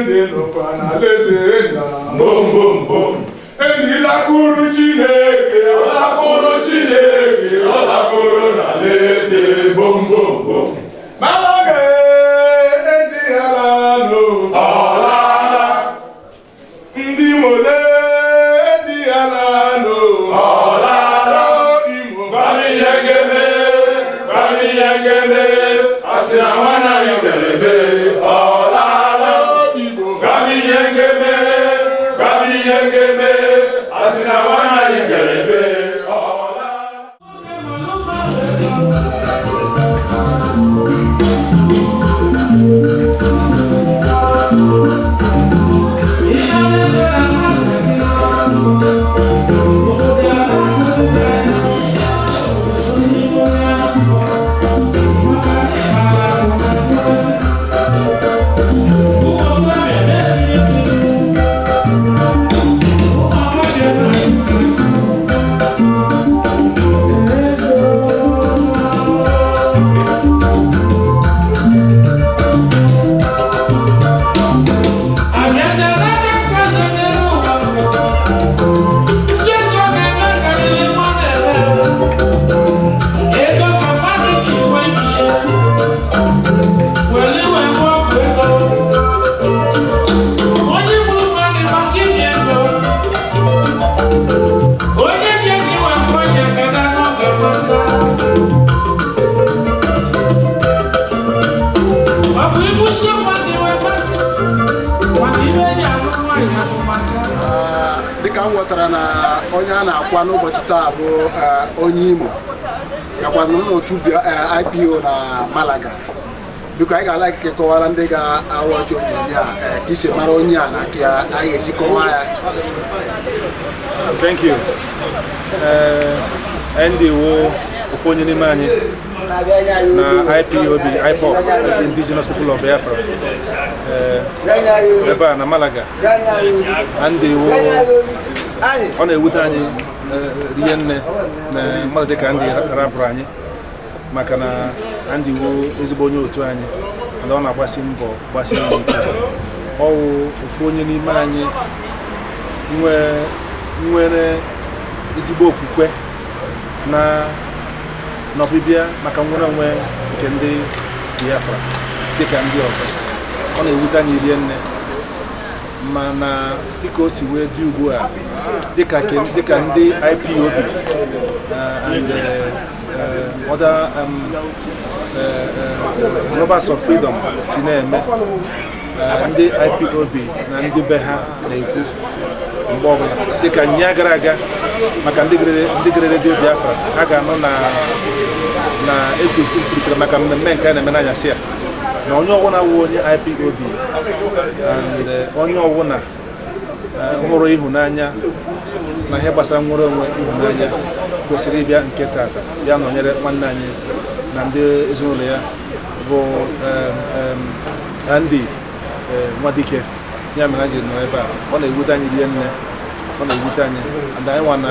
ndị nọkwa n'alaeze nna bom bom bom enyi lakpụrụ Chineke ọ lakpụrụ Chineke ọ lakpụrụ n'alaeze bom bom bom Malaga ndị ala nọ ọlala ndị mole ndị ala nọ ọlala Imo Gami yengeme asị na nwana ya kelebe ọlala Igbo Gami yengeme asị na nwana ya kelebe dịka m ghọtara na onye a na-akwa n'ụbọchị taa bụ onye Imo nakwa n'otu IPO na Malaga. Biko anyị ga-ala ikike kọwara ndị ga-awachi onyonyo a ka isi mara onye a na ka anyị ga-esi kọwaa ya. Thank you. Ndị wo ofu onye n'ime anyị na IPOB, IPOB, Indigenous People of Biafra, ebe a na Malaga. Ndị wo ọ na-ewute anyị rie nne na mmadụ dịka ndị rapụrụ anyị maka na ndị wo ezigbo onye otu anyị na ọ na-agbasi mbọ gbasi mbọ ike. Ọ wụ ofu onye n'ime anyị nwere ezigbo okwukwe na n'ọbịbịa maka nwere onwe nke ndị Biafra dịka ndị ọzọ. Ọ na-ewute anyị rie nne mana dịka o si wee dị ugbu a dịka ndị IPOB and other Lovers of Freedom si na-eme, ndị IPOB na ndị be ha na-ekwu mgbe ọbụla dịka nya gara aga maka ndị gere redio Biafra ha ga-anọ na ekwukwuritere maka mmemme nke a na-eme n'anyasị ya na onye ọbụla wụ onye IPOB and onye ọbụla hụrụ ịhụnanya na ihe gbasara nwere onwe ịhụnanya kwesịrị ịbịa nke tata ya nọnyere nwanne anyị na ndị ezinụlọ ya bụ Andy Nwadike. Ya mere anyị nọ ebe a. Ọ na-ewute anyị rie nne, ọ na-ewute anyị and anyị nwa na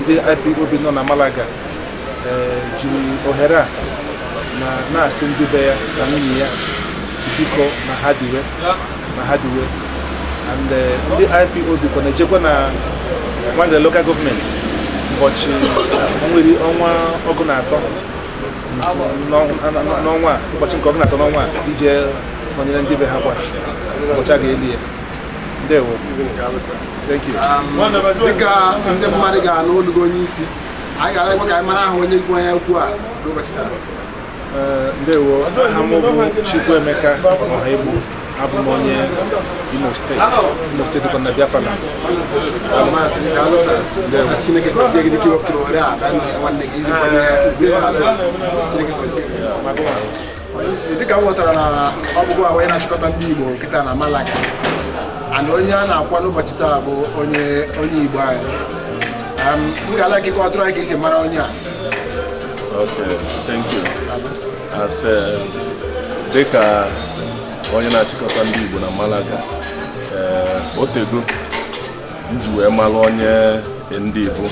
ndị IPOB nọ na Malaga jiri ohere a na-asị ndị be ya na nwunye ya si biko na ha diwe and ndị IPOB kwa na-echekwa na nwanne local government ụbọchị ọnwa ọgụ na atọ n'ọnwa ụbọchị nke ọgụ na atọ n'ọnwa ije nọnyere ndị be ha kwa ụbọchị a ga-eli ya. Ndewo. Thank you. Dịka ndị mmadụ ga-anụ olugo onye isi, anyị ga-ala ka anyị mara ahụ onye gwa ya okwu a n'ụbọchị taa. Ndewo. Aha m bụ Chukwuemeka Ọhaigbo. Abụ m onye Imo steeti dịkwa na Biafra. Chineke gọzie gị dịka iwepụtara ohere a bịa nọnyere nwanne gị Chineke gọzie gị. Dịka m ghọtara na ọbụbụ a wee na-achịkọta ndị Igbo nkịta na Malaga and onye a na-akwa n'ụbọchị taa bụ onye Igbo anyị. M ga-ala gị ka ọ tụrụ anyị ka isi mara onye a. Okay, thank you. As dịka onye na-achịkọta ndị Igbo na Malaga, otego nji wee mara onye ndị Igbo,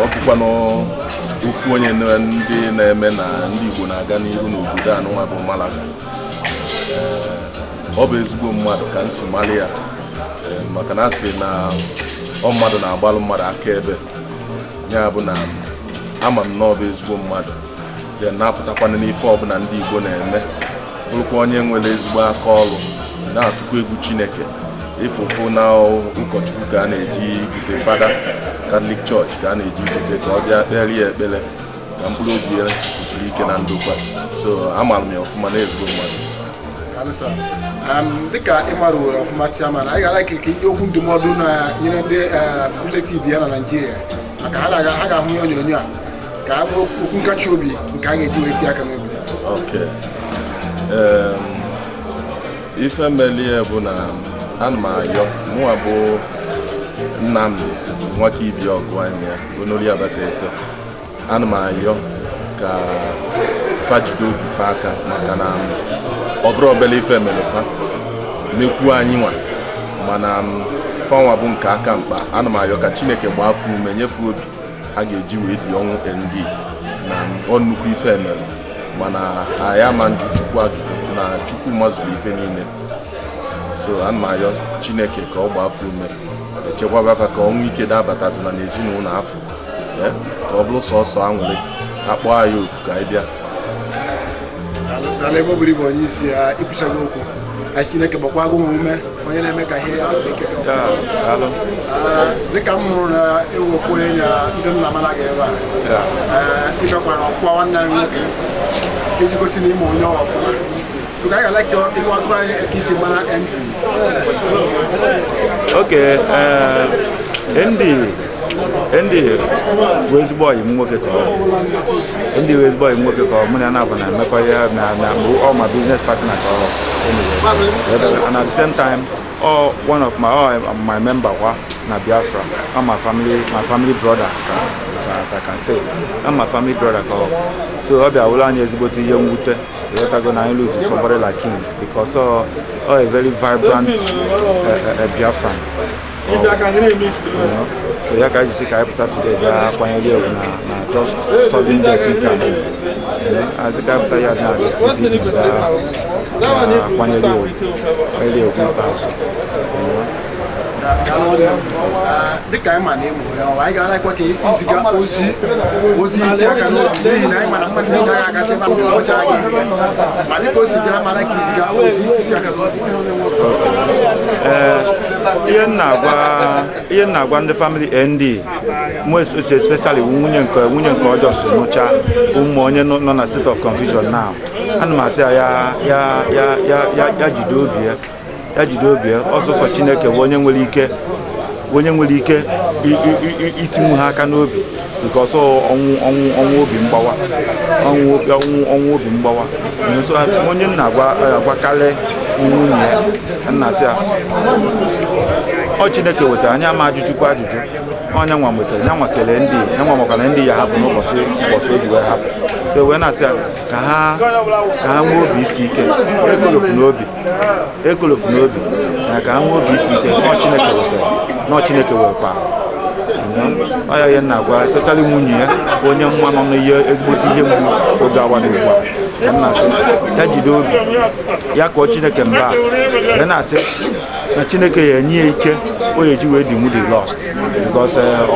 ọ bụkwa n'ofu onye ndị na-eme na ndị Igbo na-aga n'ihu n'obodo anụnwa bụ Malaga. ọ bụ ezigbo mmadụ ka m si mara ya maka na asị na ọ mmadụ na-agbalụ mmadụ akaebe ya bụ na ama m na ọ bụ ezigbo mmadụ na-apụtakwana n'ife ọbụla ndị Igbo na-eme bụrụkwa onye nwere ezigbo aka ọrụ na-atụkwa egwu Chineke ịfụfụ na ụkọchukwu ka a na-eji bute Fada Catholic Church ka a na-eji bute ka ọ bịa kpere ya ekpere ka mkpụrụ obi ya kwụsịrị ike na ndokwa so amaara m ya ọfụma na ezigbo mmadụ. Dịka ị mara ọfụma Chairman, anyị ga-ala ka ihe okwu ndụmọdụ na nyere ndị relative ya na Naịjirịa maka ha ga-ahụ ihe onyonyo a ka a bụ okwu nkachi obi nke a ga-eji wee tie aka n'obi. Ife melie bụ na ana m ayọ mụwa bụ Nnamdi Nwaka Ibi ọgụ anyị ya Onori Abatete, ana m ayọ ka fajide obi fa aka maka na ọ bụrụ obele ife mere fa mekwu anyị nwa mana fanwa bụ nke aka mkpa. Ana m ayọ ka Chineke gbaa afọ ume nyefe obi a ga-eji wee dị ọnwụ ND na ọ nnukwu ife mere mana anyị ama njụ Chukwu ajụjụ na Chukwu mazuru ife niile. So ana m ayọ Chineke ka ọ gbaa afọ ume echekwaba aka ka ọnwụ ike dabatazụ na n'ezinụlọ afọ ka ọ bụrụ sọsọ anwụrị akpọ anyị oku ka anyị bịa. Dala ebe ọ bụrụ ibe onye isi ya ikwusago okwu anyị Chineke gbakwa agụ ume onye na-eme ka ihe ya azụ ike dịka m hụrụ na ewefu onye nya ndị nna mana ga ebe a ịbịakwara na ọkwa nwanne anyị nwoke iji gosi na ime onye ọfụma anyị ga-ala ike ọtụrụ anyị ka isi mara MD. Okay, ND bụ ezigbo ọyị m nwoke ka ND bụ ezigbo ọyị m nwoke ka mụ na na-abụ na emekọ ya na all my business partner ka anyway. And at the same time one of my member na Biafra, I'm my family brother as I can say. I'm my family brother ka so ọ bịa wụrụ anyị ezigbote ihe mwute go na lose somebody like him because a very vibrant Biafran. So ya ka ji ka anyị pụta today bịa kwanyere egwu na just sudden death in Canada. As ka pụta ya na kwanyere egwu ikpeazụ. Dịka anyị ma na-emo ya anyị ga-alakwa ka iziga ozi iti aka n'obi n'ihi na anyị mana mmadụ niile agha agacha ebe ndị ọcha aga ihe ma dịka o si dịra mana ka iziga ozi iti aka n'obi. Ihe na-agwa ndị family ND most especially nwunye nke ọjọọ so nụcha ụmụ onye nọ na state of confusion now. Ana m asị ya jide obi ya ọsọsọ Chineke bụ onye nwere ike itinwu ha aka n'obi nke ọsọ ọnwụ obi mgbawa nso onye na-agwakarị nwunye ya nna sị ya ọ Chineke wetara anya ma ajụjụkwa ajụjụ onye nwa nwetara ya nwa kelee ndị ya nwa maka na ndị ya hapụ n'ụbọchị oji wee hapụ so wee na-asị ya ka ha nwee obi isi ike ekolofu n'obi na ka ha nwee obi isi ike nọ Chineke wetara ọ ya ihe na-agwa especially nwunye ya onye nwa nọ n'ihe ezigbote ihe mgbu oge awa n'ugbu a na-asị ya jide obi ya kọọ Chineke mba ya na-asị na Chineke ya enye ya ike o ya eji wee dị the lost because ọ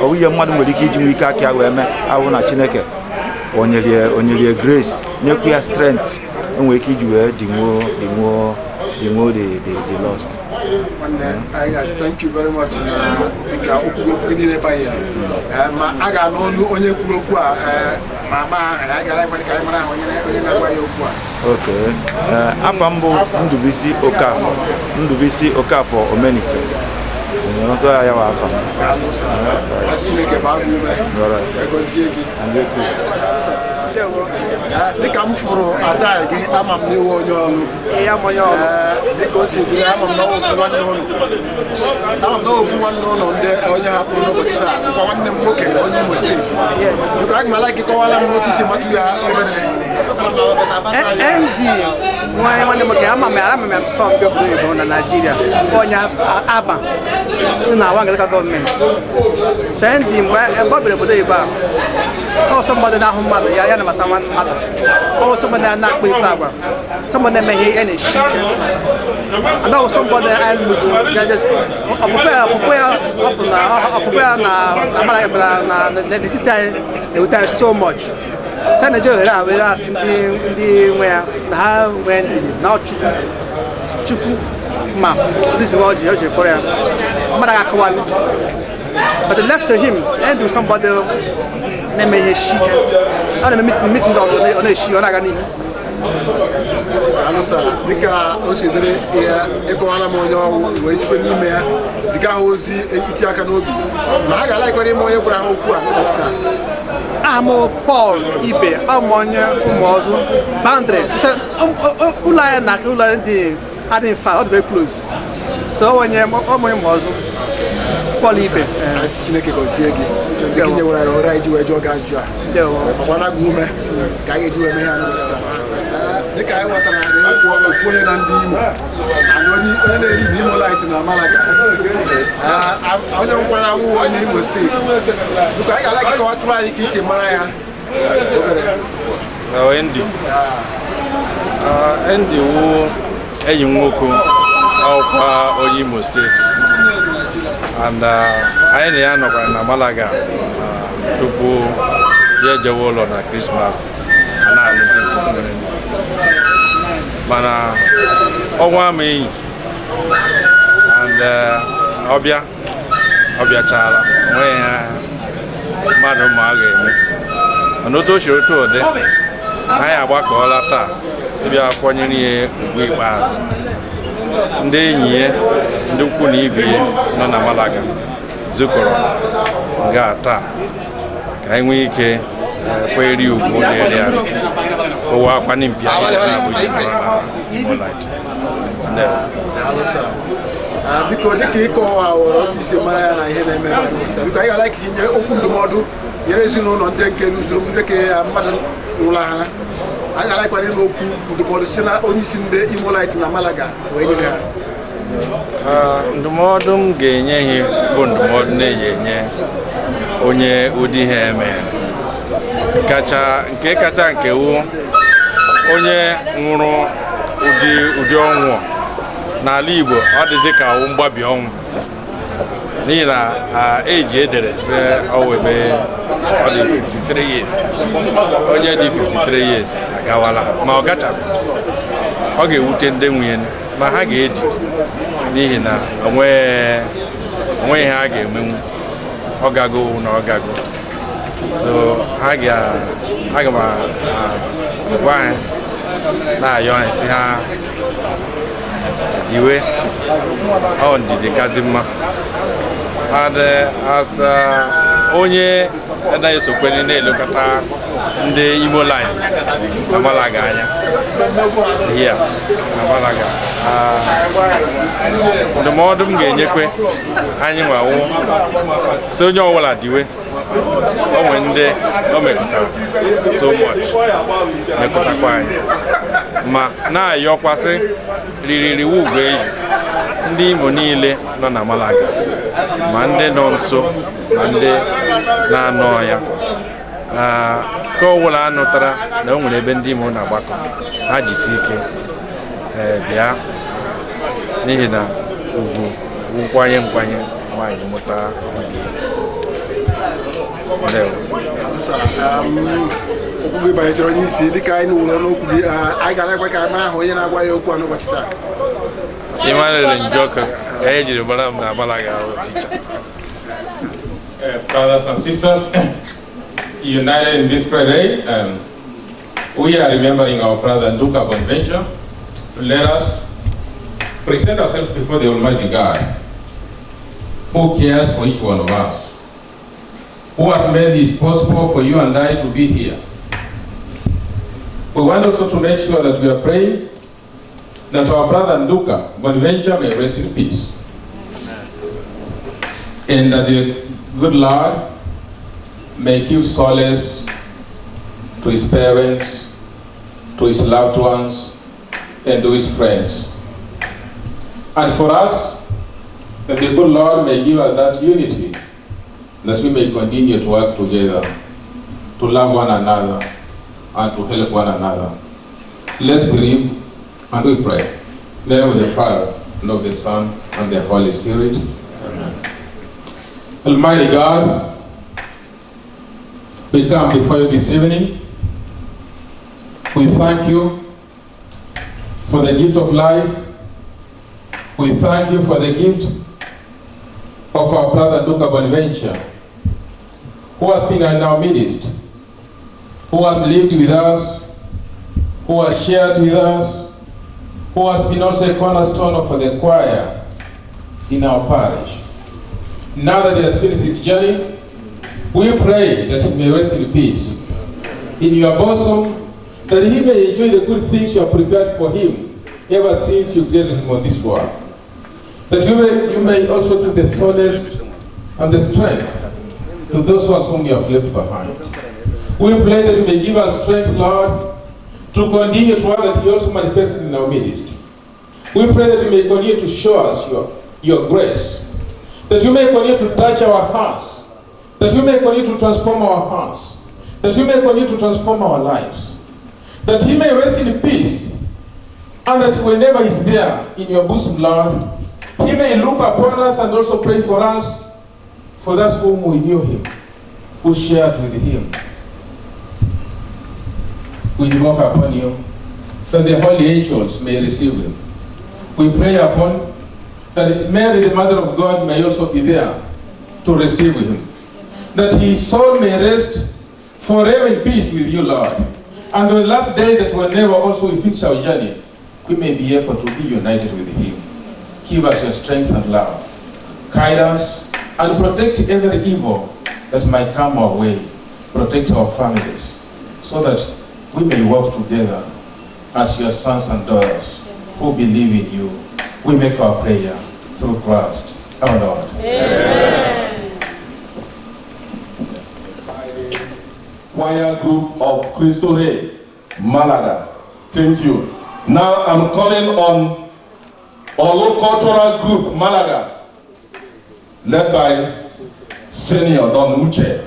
bụghị ihe mmadụ nwere ike iji nwe ike aka ya wee mee ahụ na Chineke onyelie grace nyekwu ya strength enwere ike iji wee dịnwuo the lost. Thank you very much. Dịka okwu niile banye ma a ga n'olu onye kwuru okwu a ma anyị gara ka anyị mara onye na-agwa ya okwu a. Okay, afa m bụ Ndubisi Okafọ Omenife. Ya wa afa m. Chineke baa gị ume. Egozie gị. Dịka m fụrụ ada gị ama m n'iwe onye ọrụ dịka o si biri ama m na ofu nwanne ụlọ ndị onye hapụrụ n'ụbọchị taa nkwa nwanne m nwoke onye Imo steeti biko aga m ala gị kọwara m otu isi matụ ya obere ND nwanne m nwoke ama m fọm nke obodo Igbo na Naịjirịa onye Aba na Awa Anglican gọọmenti ND mgbe ọ bịara obodo Igbo a Oh, somebody now who mother, yeah, I'm not one mother. Oh, somebody not with power. Somebody may hear any shit. I know somebody I lose. Just prepare so much. Sana jo hera we are simply where when now chuku ma this is what you Korea. But they left to him and do somebody name his she. I don't meet on the she on agani. Anusa dika o si dere ya ekoala mo yo we si kwenye ime ya zika ozi iti aka n'obi ma ha ga like kwere mo ye kwara ha okwu a n'ụbọchị Amo Paul Ibe amonye umozu boundary so ula na ula ndi adin fa all very close so onye umozu Paul Ibe asi Chineke gozie gị dịka nye wara ora iji wee jụọ ga ajụ a ọkwa na gụ ume ka anyị eji wee mee ya n'ụbọchị taa dịka anyị ghọtara na ofu onye na ndị Imo onye na-eri na Imo Light na Malaga onye nkwara anwụ onye Imo steeti bụka anyị ga-ala kọwa tụrụ anyị ka isi mara ya Endi wu enyi nwoke ọkwa onye Imo steeti and anyị na ya nọkwara na Malaga tupu ya ejewe ụlọ na Christmas mana ọnwa ama enyi and ọbịachara onweghị ha mmadụ ma a ga-eme mana otu o si otu ụdị anyị agbakọọla taa ịbịa kwanyere ya ugwu ikpeazụ ndị enyi ya ndị ukwu na ibe ya nọ na Malaga zukọrọ nga taa ka anyị nwee ike kweri ugwu na-eri ya ụwa akwanye mpi anyị na Abuja na Imo Light. Biko dịka ịkọwa ọrụ otu isi mara ya na ihe na-eme biko anyị ga-ala ka inye okwu ndụmọdụ nyere ezinụlọ ndị nke n'ụzọ ndị ke mmadụ ụlọ ha anyị ga-ala kwanye n'okwu ndụmọdụ si na onye isi ndị Imo Light na Malaga wee nyere ha ndụmọdụ m ga-enye ha bụ ndụmọdụ na-eyi enye onye ụdị ihe eme nke kacha nke wu onye nwụrụ ụdị ọnwụ n'ala Igbo ọ dịzị ka mgbabi ọnwụ n'ihi na eji edere sị ọwebe ọ dị 53 years onye dị 53 years agawala ma ọ gachapụ ọ ga-ewute ndị nwunye ma ha ga-edi n'ihi na onweghị ha ga-emenwu ọ gago na ọ gago so aga m agwa ha na-ayọ nsị ha diwe ọ ndidi kazi mma asa onye anaghị esokwere na-elekọta ndị Imo Light na Malaga anya here na Malaga ndụmọdụ m ga-enyekwe anyị nwawo si onye ọbụla diwe onwe ndị o mekọtara so much mekọtakwa anyị ma na-ayọkwasị ririri ugwu eyi ndị Imo niile nọ na Malaga ma ndị nọ nso ma ndị na-anọ ya ka ọbụla anụtara na o nwere ebe ndị Imo na-agbakọ ha jisi ike bịa n'ihi na ugwu nkwanye nwaanyị mụta okwu gị banyechara onye isi dịka anyị n'ụlọ n'okwu gị anyị gara ekwe ka anyị mara ahụ onye na-agwa ya okwu a n'ụbọchị taa Brothers and sisters, united in this prayer day, we are remembering our brother Nduka Bonaventure. Let us present ourselves before the Almighty God, who cares for each one of us, who has made it possible for you and I to be here. We want also to make sure that we are praying that our brother Nduka Bonaventure may rest in peace. And that the good Lord may give solace to his parents, to his loved ones, and to his friends. And for us, that the good Lord may give us that unity, that we may continue to work together to love one another and to help one another. Let's believe and we pray. In the name of the Father, and of the Son, and the Holy Spirit. Amen. Almighty God, we come before you this evening. We thank you for the gift of life. We thank you for the gift of our brother Duka Bonaventure, who has been in our midst, who has lived with us, who has shared with us, who has been also a cornerstone for the choir in our parish. Now that he has finished his journey, we pray that he may rest in peace in your bosom, that he may enjoy the good things you have prepared for him ever since you created him on this world. That you may also give the solace and the strength to those ones whom you have left behind. We pray that you may give us strength, Lord, to continue to work that you also manifested in our midst. We pray that you may continue to show us your grace, that you may continue to touch our hearts, that you may continue to transform our hearts, that you may continue to transform our lives, that he may rest in peace, and that whenever he's there in your bosom, Lord, he may look upon us and also pray for us, for those whom we knew him, who shared with him. We invoke upon you that the holy angels may receive him. We pray upon that Mary, the Mother of God, may also be there to receive him. That his soul may rest forever in peace with you, Lord. And the last day that whenever also we finish our journey, we may be able to be united with him. Give us your strength and love. Guide us and protect every evil that might come our way. Protect our families so that we may work together as your sons and daughters who believe in you. We make our prayer through Christ our Lord. Amen. Choir group of Cristo Rey, Malaga. Thank you. Now I'm calling on Olo Cultural Group, Malaga, led by Senior Don Muche.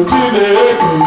Chineke,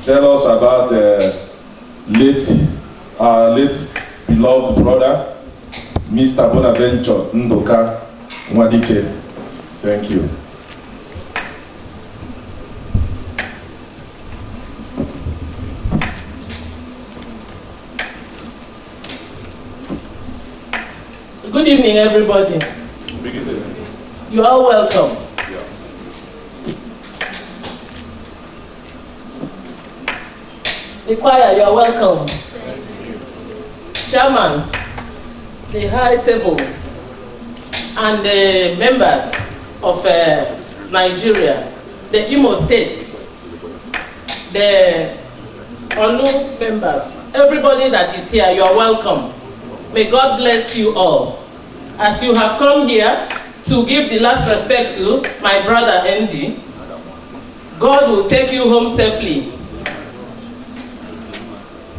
tell us about our late beloved brother, Mr. Bonaventure Ndoka Mwadike. Thank you. Good evening, everybody. You are welcome. The choir, you are welcome. Chairman, the high table, and the members of Nigeria, the Imo State, the Olu members, everybody that is here, you are welcome. May God bless you all. As you have come here to give the last respect to my brother Andy, God will take you home safely.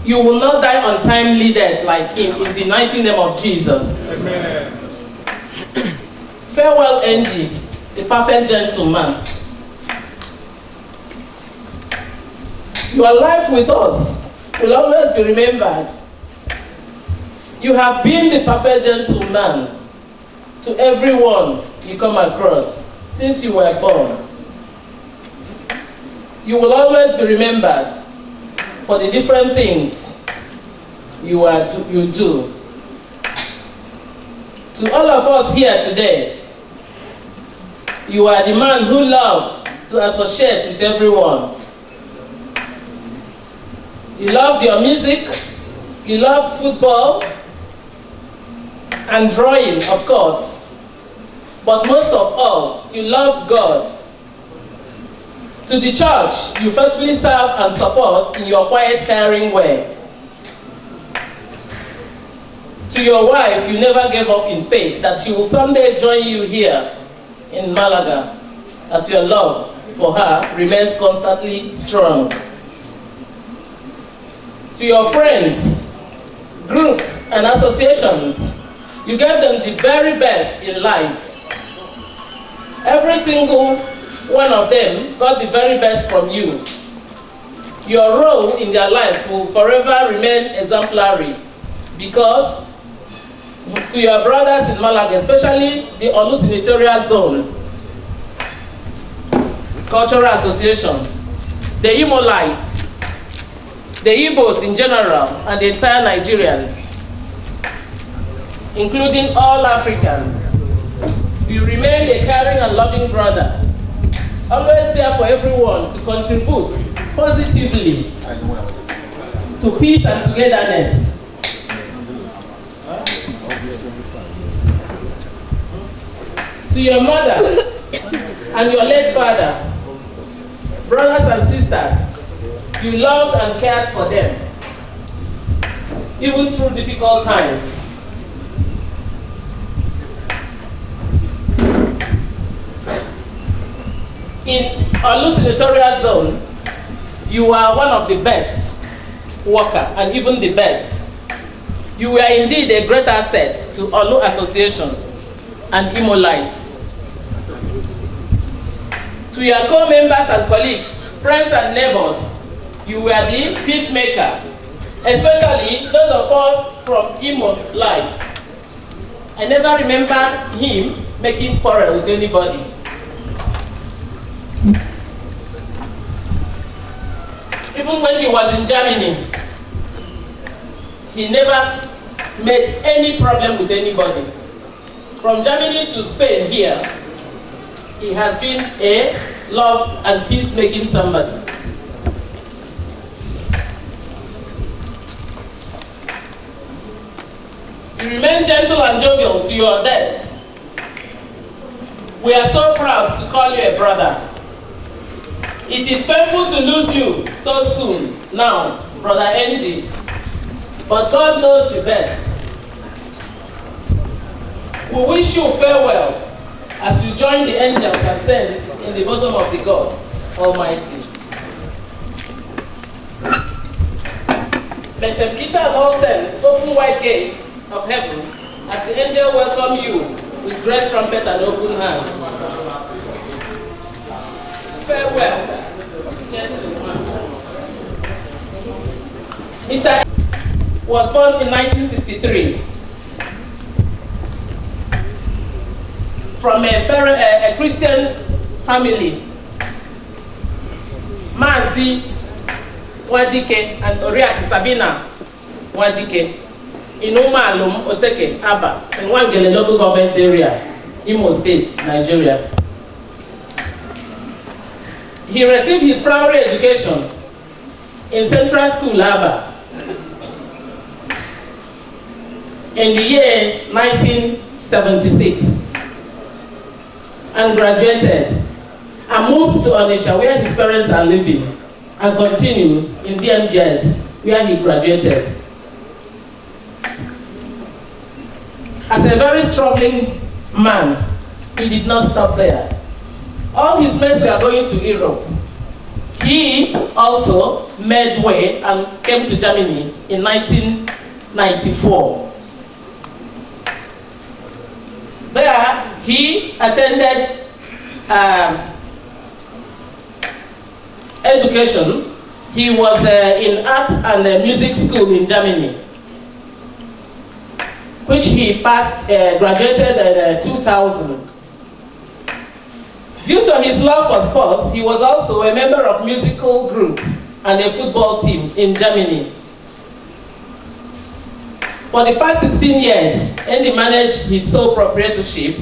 You will not die untimely death like him in the mighty name of Jesus. Amen. Farewell, Andy, the perfect gentleman. Your life with us will always be remembered. You have been the perfect gentleman to everyone you come across since you were born. You will always be remembered for the different things you do. To all of us here today, you are the man who loved to associate with everyone. You loved your music, you loved football, and drawing, of course. But most of all, you loved God. To the church, you faithfully serve and support in your quiet, caring way. To your wife, you never gave up in faith that she will someday join you here in Malaga, as your love for her remains constantly strong. To your friends, groups, and associations, you gave them the very best in life. Every single one of them got the very best from you. Your role in their lives will forever remain exemplary because to your brothers in Malaga, especially the Olu Senatorial Zone, Cultural Association, the Imolites, the Igbos in general, and the entire Nigerians, including all Africans, you remain a caring and loving brother, always there for everyone to contribute positively to peace and togetherness. To your mother and your late father, brothers and sisters, you loved and cared for them, even through difficult times. In Olu Senatorial Zone, you are one of the best worker and even the best. You were indeed a great asset to Olu Association and Imolites. To your co-members and colleagues, friends and neighbors, you were the peacemaker, especially those of us from Imolites. I never remember him making quarrel with anybody. Even when he was in Germany, he never made any problem with anybody. From Germany to Spain here, he has been a love and peacemaking somebody. You remain gentle and jovial to your death. We are so proud to call you a brother. It is painful to lose you so soon now, Brother Andy, but God knows the best. We wish you farewell as you join the angels and saints in the bosom of the God Almighty. May St. Peter and all saints open wide gates of heaven as the angel welcome you with great trumpet and open hands. Farewell. Mr. was born in 1963. from a Christian family. Mazi Wadike and Oriak Sabina Wadike in Umalum Oteke Aba in Wangele local government area, Imo State, Nigeria. He received his primary education in Central School Aba in the year 1976 and graduated and moved to Onitsha where his parents are living and continued in DMJS where he graduated. As a very struggling man, he did not stop there. All his mates were going to Europe. He also made way and came to Germany in 1994. There, he attended education. He was in arts and music school in Germany, which he passed, graduated in 2000. Due to his love for sports, he was also a member of musical group and a football team in Germany. For the past 16 years, Andy managed his sole proprietorship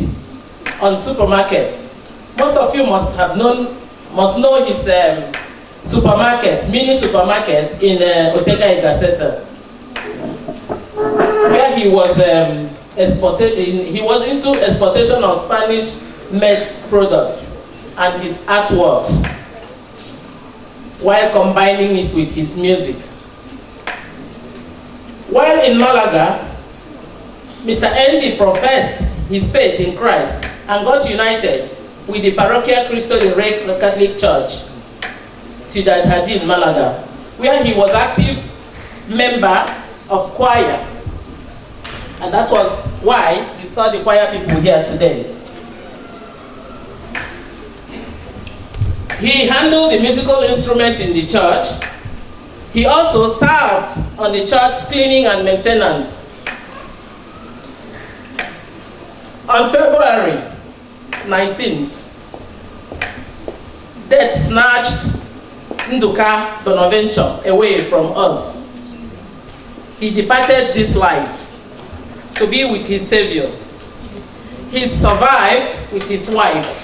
on supermarkets. Most of you must know his supermarket, mini supermarket in Otega Igaseta, where he was he was into exportation of Spanish-made products and his artworks, while combining it with his music. While in Malaga, Mr. Andy professed his faith in Christ and got united with the Paroquia Cristo de Rey Catholic Church, Ciudad Jardín, Malaga, where he was active member of choir. And that was why you saw the choir people here today. He handled the musical instruments in the church. He also served on the church cleaning and maintenance. On February 19th, death snatched Nduka Bonaventure away from us. He departed this life to be with his Savior. He survived with his wife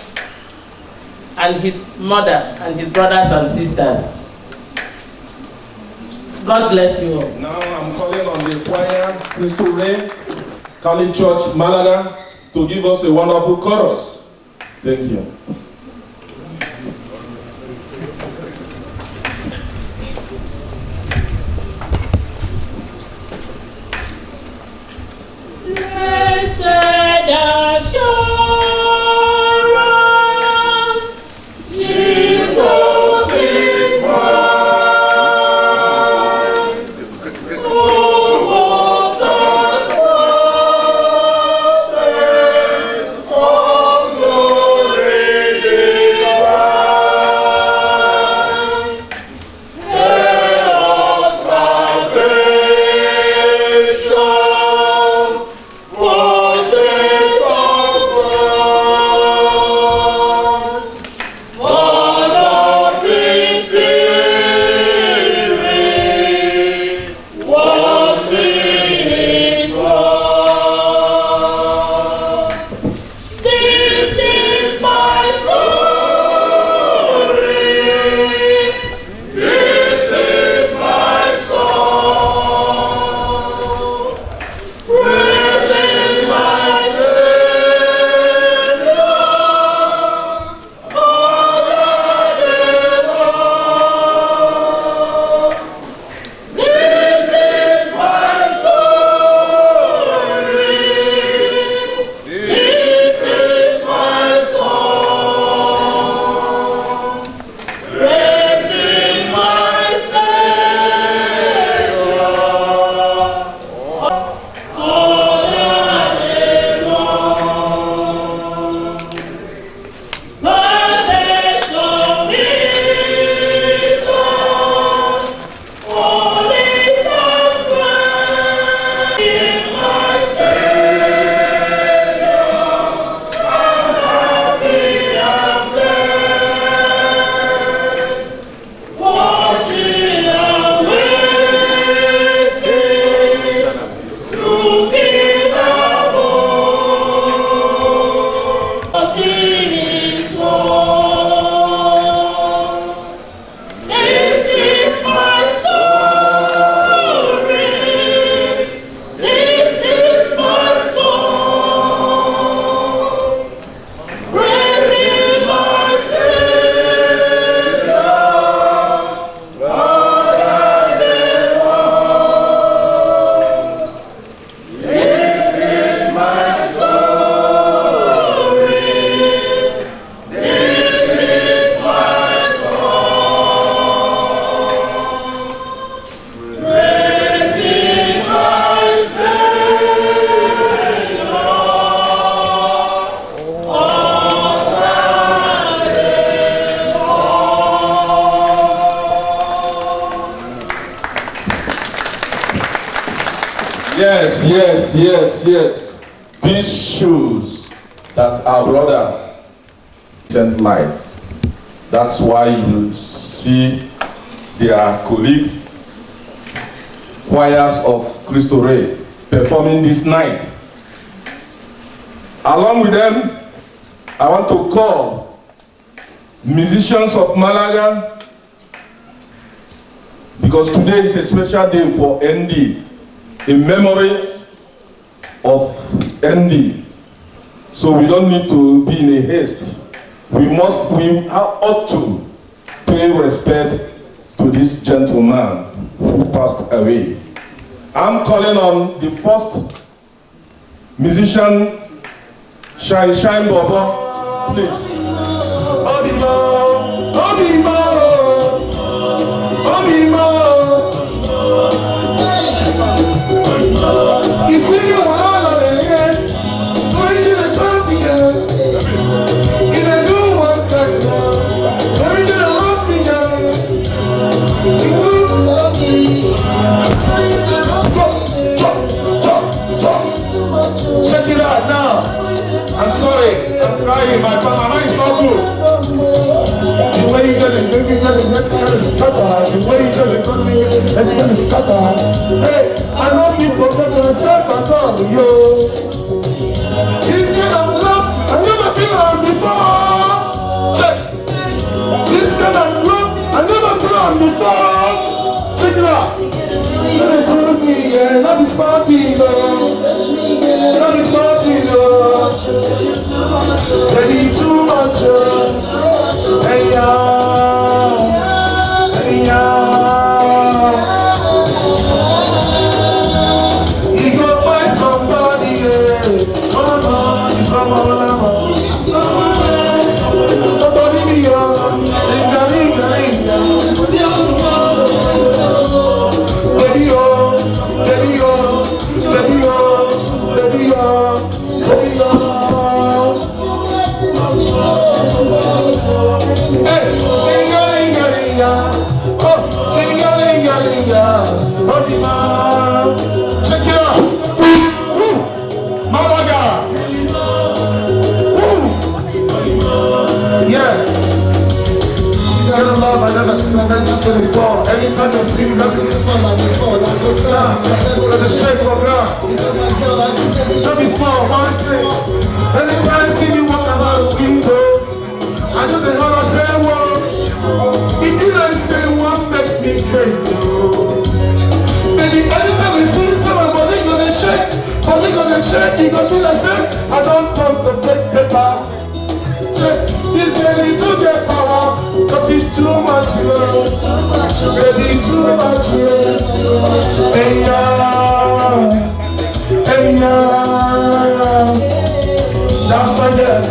and his mother and his brothers and sisters. God bless you all. Now I'm calling on the choir, Cristo Rey Catholic Church, Malaga, to give us a wonderful chorus. Thank you. Blessed assurance, Jesus is mine. Oh, what a foretaste of glory Yes, yes, yes, yes. These shoes that our brother sent life. That's why you see their colleagues, choirs of Cristo Rey, performing this night. Along with them, I want to call musicians of Malaga, because today is a special day for ND, in memory of ND. So we don't need to be in a haste. We ought to pay respect to this gentleman who passed away. I'm calling on the first musician, Shine Bobo, please. Check it out now. I'm sorry, I'm crying. My mind is not good. The way you're gonna stutter. The way you're gonna stutter. Hey, I don't feel forget myself at all, yo. This kind of love, I never feel on before. Check. This kind of love, I never feel on before. Check it out. They told me, yeah, not be smarty, no. Not be smarty, no. They need too much, hey, yeah. Hey, yeah. You go find somebody, yeah. Somebody be young. Check it out. Malaga. Yeah. You gotta love, I never feel it before. Anytime you see me, that's the fun like before. Like the star, let the shake for ground. Don't be small, one thing. Anytime you see me walk out the window, I know the hell I say, whoa. If you don't say one, make me great too. Baby, anytime you see someone, body gonna shake, you gonna be like, say, I don't talk to fake paper. This baby to get power, cause it's too much love. Baby, too much love. Hey, yeah. Hey, yeah. That's my girl,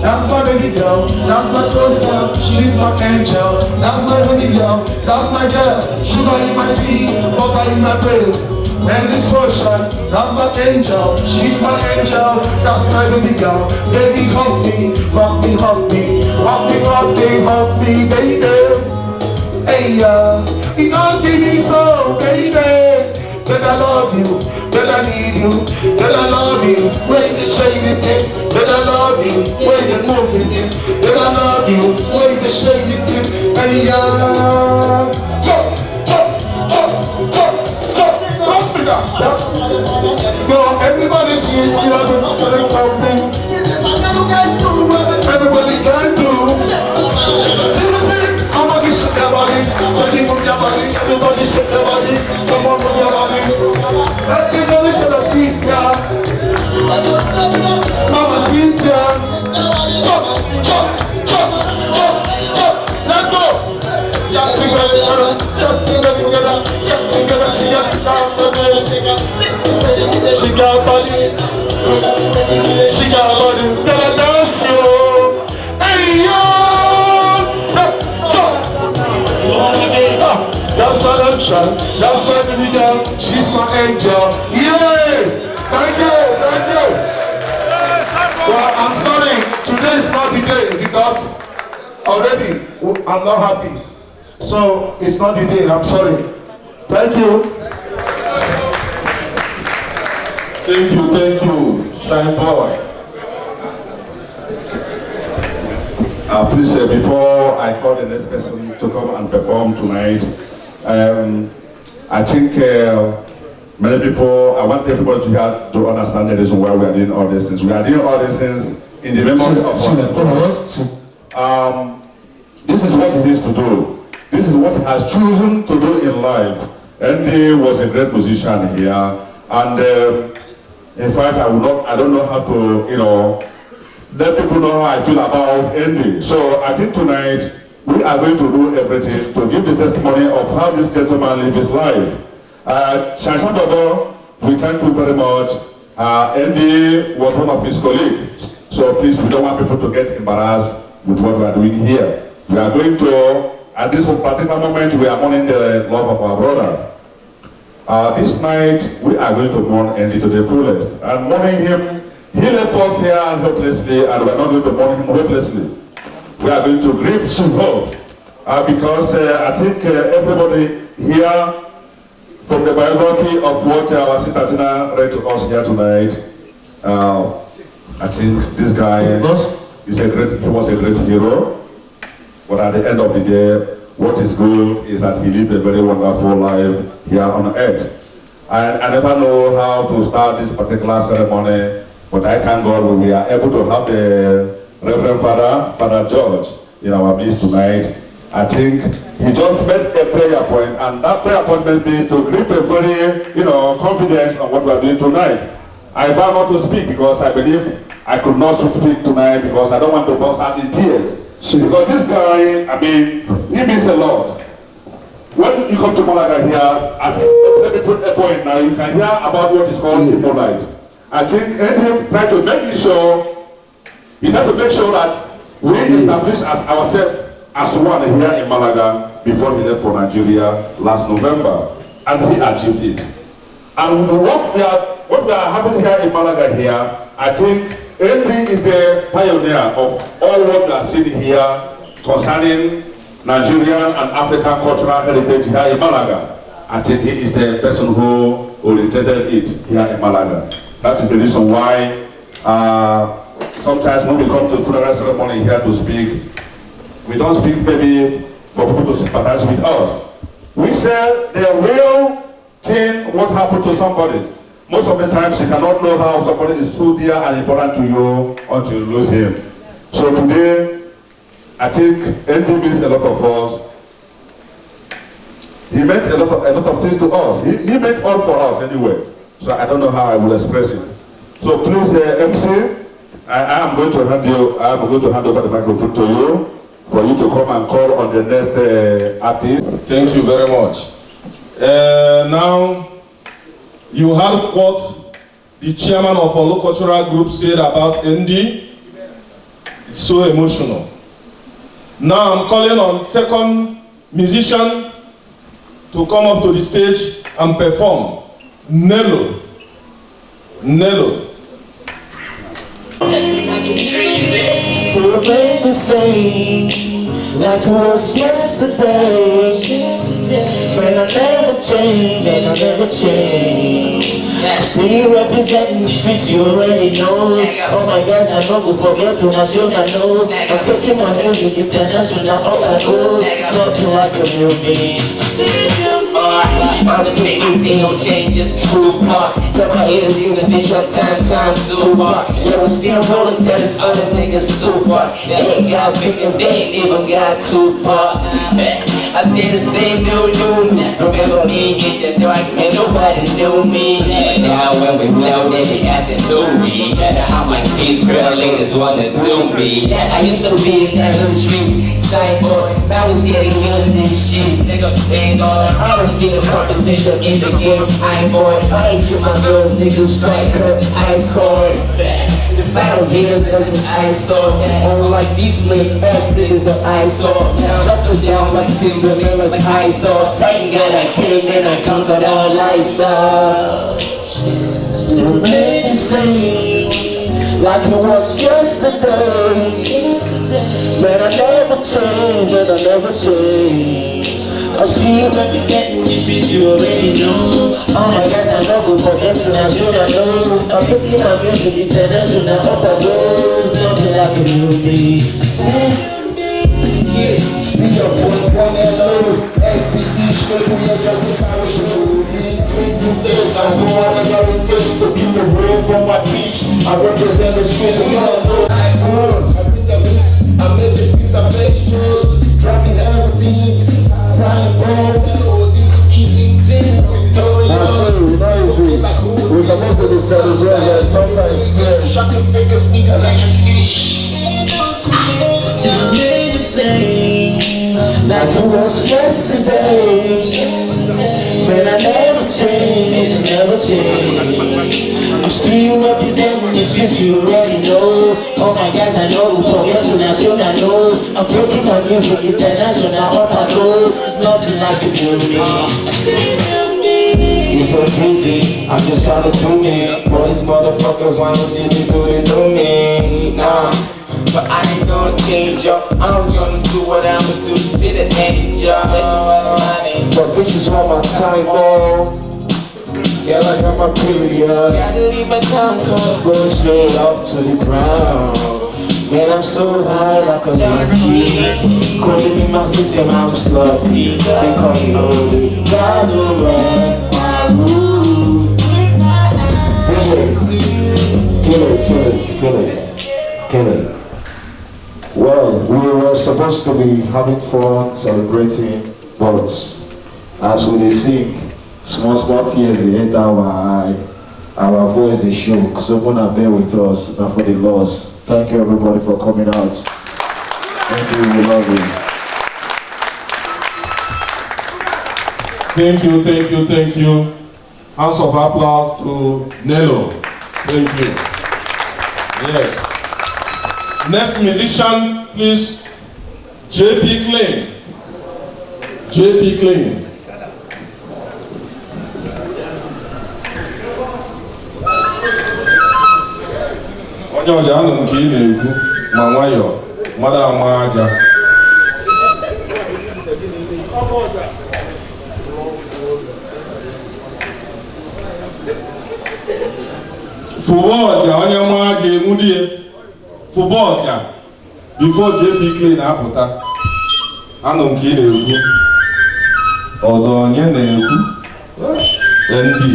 that's my baby girl, that's my soul, she's my angel. That's my baby girl, that's my girl. Sugar in my tea, butter in my bread. And this sunshine, that's my angel. She's my angel, that's my baby girl. Baby, hug me, rock me, hug me, rock me, rock me, hug me, baby. Hey, you don't give me so, baby. That I love you, that I need you, that I love you. When you shake it in, that I love you. When you move it in, that I love you. When you shake it in, hey, chop, chop, chop, chop, chop, rock me down. No, everybody's here, you are going to help me. Everybody can do. Seriously, I'm gonna shake your body, take it from your body, everybody shake your body, come on from your body. Let's get a little sweet, yeah. Mama sweet, yeah. Chop, chop, chop, chop, chop. Let's go. Just together, just together, just together. She got body, she got body, she got body. Gotta dance, yo. Hey, yo. That's my sunshine, that's my baby girl, she's my angel. Yay! Thank you, thank you. Well, I'm sorry, today is not the day because already I'm not happy. So it's not the day, I'm sorry. Thank you. Thank you, Shine Boy. Please, before I call the next person to come and perform tonight, I think many people, I want everybody to understand the reason why we are doing all these things. We are doing all these things in the memory of one. This is what he needs to do. This is what he has chosen to do in life. Andy was a great musician here, and in fact, I don't know how to, let people know how I feel about Andy. So I think tonight we are going to do everything to give the testimony of how this gentleman lived his life. Shanshan Baba, we thank you very much. Andy was one of his colleagues. So please, we don't want people to get embarrassed with what we are doing here. We are going to, at this particular moment, we are mourning the love of our brother. This night, we are going to mourn Andy to the fullest. And mourning him, he left us here helplessly, and we are not going to mourn him hopelessly. We are going to grieve some hope. Because I think everybody here, from the biography of what our sister Tina read to us here tonight, I think this guy he was a great hero. But at the end of the day, what is good is that he lived a very wonderful life here on earth. I never know how to start this particular ceremony, but I thank God we are able to have the Reverend Father George, in our midst tonight. I think he just made a prayer point, and that prayer point made me to grip a very, confidence on what we are doing tonight. I vow not to speak because I believe I could not speak tonight because I don't want to burst out in tears. Because this guy, he means a lot. When you come to Malaga here, let me put a point now, you can hear about what is called Imolite. I think Andy tried to make sure that we establish ourselves as one here in Malaga before he left for Nigeria last November, and he achieved it. And what we are having here in Malaga here, I think Andy is a pioneer of all what we are seeing here concerning Nigerian and African cultural heritage here in Malaga. I think he is the person who orientated it here in Malaga. That is the reason why sometimes when we come to funeral ceremony here to speak, we don't speak maybe for people to sympathize with us. We say the real thing, what happened to somebody. Most of the times you cannot know how somebody is so dear and important to you until you lose him. So today, I think Andy means a lot of us. He meant a lot of things to us. He meant all for us anyway. So I don't know how I will express it. So please, MC, I am going to hand over the microphone to you for you to come and call on the next artist. Thank you very much. Now, you heard what the chairman of our cultural group said about Andy. It's so emotional. Now I'm calling on second musician to come up to the stage and perform. Nello. Still remain the same, like it was yesterday. But I never change, I still representing the streets you already know. Oh my God, I know before get to my shows, I know. I'm taking my music international, all I know. It's not too hard to feel me. Honestly, I see no changes. Tupac, tell my haters these a bitch up time Tupac. Yeah, we still rolling, tell this other niggas Tupac. They ain't got victims, they ain't even got Tupac. I stay the same dude. Remember me, get the dark, and nobody knew me. Now when we blow, they be asking who we. I'm like, these girl ladies wanna do me. I used to be in that street, sideboard. I was getting killing this shit. Nigga, they ain't all I don't see the competition in the game. I ain't bored, I ain't shoot my girls, niggas strike her, ice cold. The side of here, there's an eyesore. All like these late ass niggas that I saw. Jumping down like Timberland, like I saw. Thank God I came in, I conquered all I saw. Still remain the same, like it was yesterday. But I never change, I see you representing the streets, you already know. Oh my God, I know, go for international. I'm putting my music international. Up I go, nothing like a new me. See your point and low. FBG straight from your justification. I know I got it fixed to keep the real from my beach. I represent the streets, we all know I grew. I bring the beats, I measure beats, I make shows. Dropping everything, flying balls. We're supposed to be celebrating, sometimes scared. Shocking figures, nigga, like a fish. Still made the same, like it was yesterday. But I never change, never change. I'm still representing the streets, you already know. Oh my guys, I know, from international, I know. I'm taking my music international, up I go. It's nothing like a new me. You're so crazy, I'm just trying to do me. All these motherfuckers wanna see me doing me. Nah, but I ain't gonna change up. I'm gonna do what I'ma do. See the age, but bitches want my time, bro. Yeah, I got my period. Gotta leave my time, cause going straight up to the ground. Man, I'm so high like a monkey. Couldn't be my system, I'm sloppy. They call me old. God, no man. Kill it. Well, we were supposed to be having fun, celebrating, but as we sing, small tears they enter our eye, our voice they shook. So wanna bear with us, not for the loss. Thank you everybody for coming out. Thank you, we love you. Thank you, thank you, thank you. Hands of applause to Nello. Thank you. Yes. Next musician, please. JP Clean. JP Clean. Onye ọja anụ nke ị na-ekwu ma nwayọọ mmadụ ama aja. Fụbọọja onye nwa ga-enwu di ya. Fụbọọja before JP Clean apụta anụ nke ị na-ekwu ọdọ onye na-ekwu ndị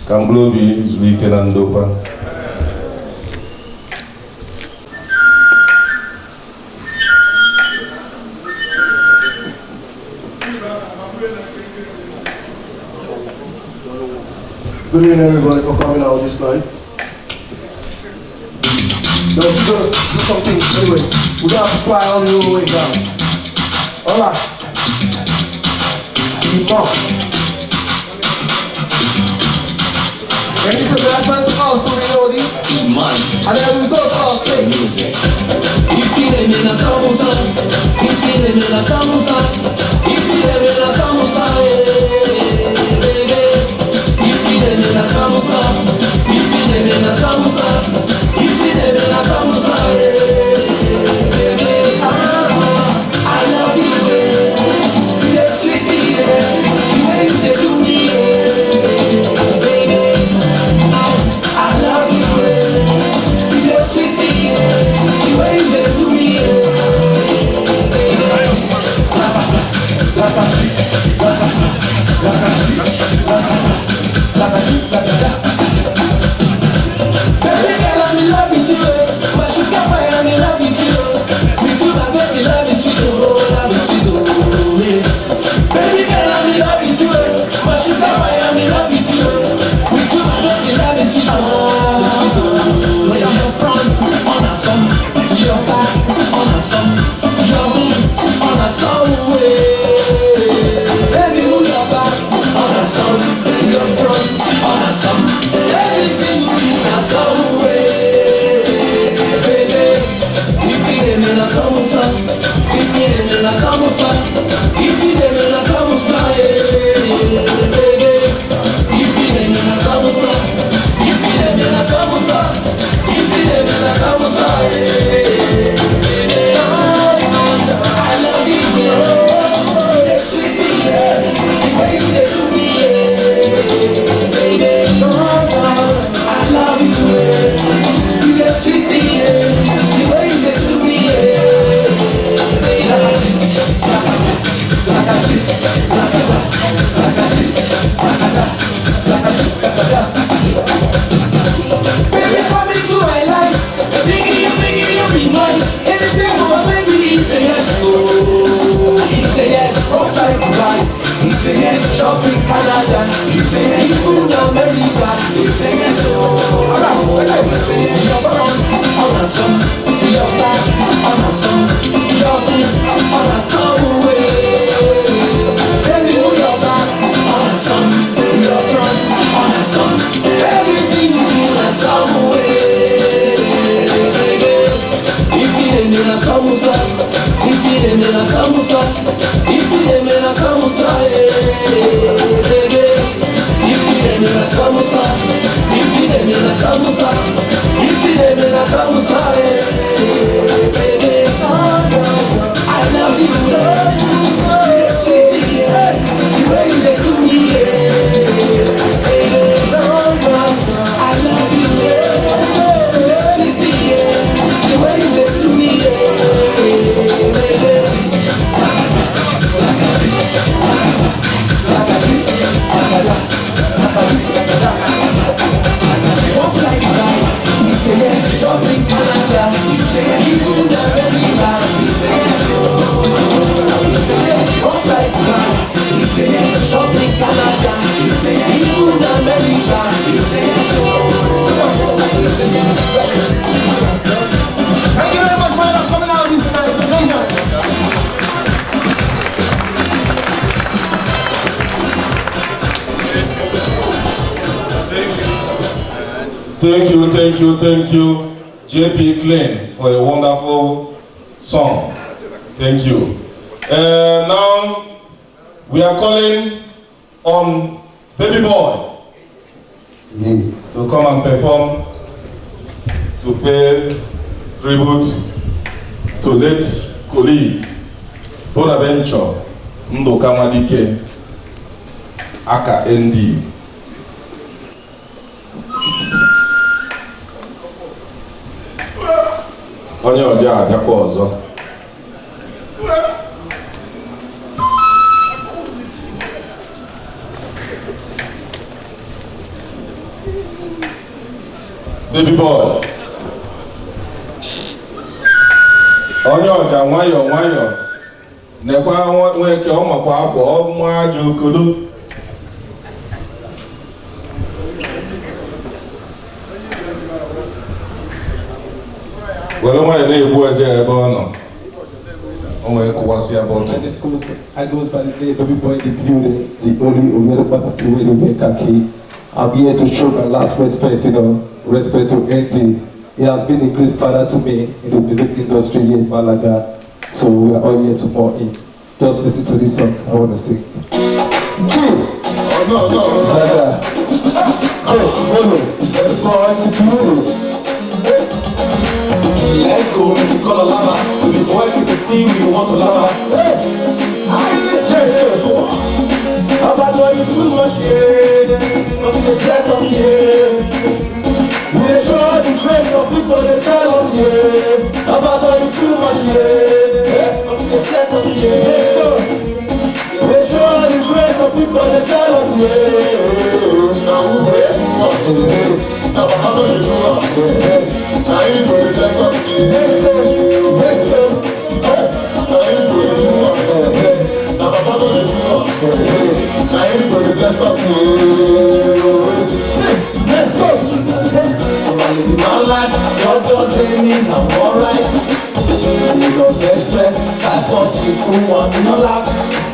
ka mkpụrụ obi zuru ike na ndokwa. Good evening everybody for coming out this night. Let's just do something anyway. We don't have to cry all the way down. Alright. Keep up. And this is the last time to house, so we know this. And then we go to our stage. If you let me na samosa, if you let me na samosa, if you let me na samosa, baby. If you let me na samosa, if you let me na samosa, if you let me na samosa, baby. I love you, you're sweet, the way you do me, baby. I love you, you're sweet, the way say yes, shop in Canada, you say yes, even America, you say yes, oh. You say yes, your front on a song, your back on a song, your feet on a song way. Baby, move your back on a song, your front on a song, everything you do on a song way. If you didn't mean a samusa, if you didn't mean a samusa, if you didn't mean a samusa, if you didn't mean a samusa, if you didn't mean a samusa, if you didn't mean a samusa, I love you, sweetie, the way you do me, I love you, sweetie, the way you do me, you say yes, shop in Canada, you say yes, even America, you say yes, you say yes, one flight back, you say yes, shop in Canada, you say yes, even America, you say yes, you say yes. Thank you very much, brother, for coming out this night. Thank you, JP Klein, for a wonderful song. Thank you. Now, we are calling on Baby Boy to come and perform, to pay tribute to late colleague Bonaventure Ndoka Nwadike, aka ND. Onye ọjọọ abịakwa ọzọ. Baby boy. Onye ọja nwayọ nekwa nweke ọmakwa akwa ọmụ aja okolo. Well, my name was Jayabano. I go by the name Baby Boy in the building, the only Umeraba to win the Kaki. I'm here to show my last respect, respect to ND. He has been a great father to me in the music industry here in Malaga. So we are all here to more in. Just listen to this song I want to sing. Saga. Let's go, make it call a lava. The boy is a team, we want to lava. About doing you too much, cause it's a bless us, we show the grace of people, they tell us, about doing you too much, cause it's a bless us, we show the grace of people, they tell us, now who now how do you do it? Now you go to bless us, now how do you do it? Now you go to bless us, let's go. I'm living my life, God just gave me, I'm alright. You don't get stressed, I thought you cool one, you know like.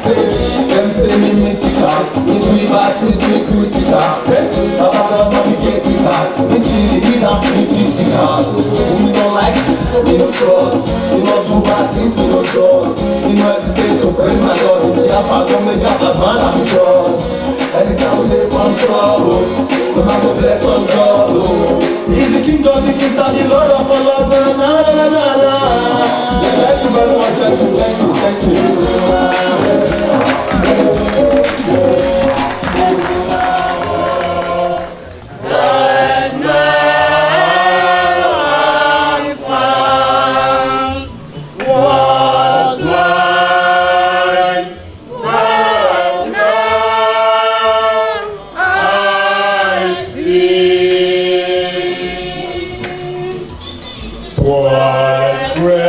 Them say me mystical, we do bad things, we critical. Papa does not be critical, we see the leaders, we physical. We don't like, we don't trust. We don't do bad things, we don't trust. We don't hesitate to praise my God. It's the Alpha, don't make up that man that we trust. Anytime we take control, the man will bless us God. He's the King of the Kings and the Lord of all Lords. Na na na na na. Thank you very much, thank you. Was great.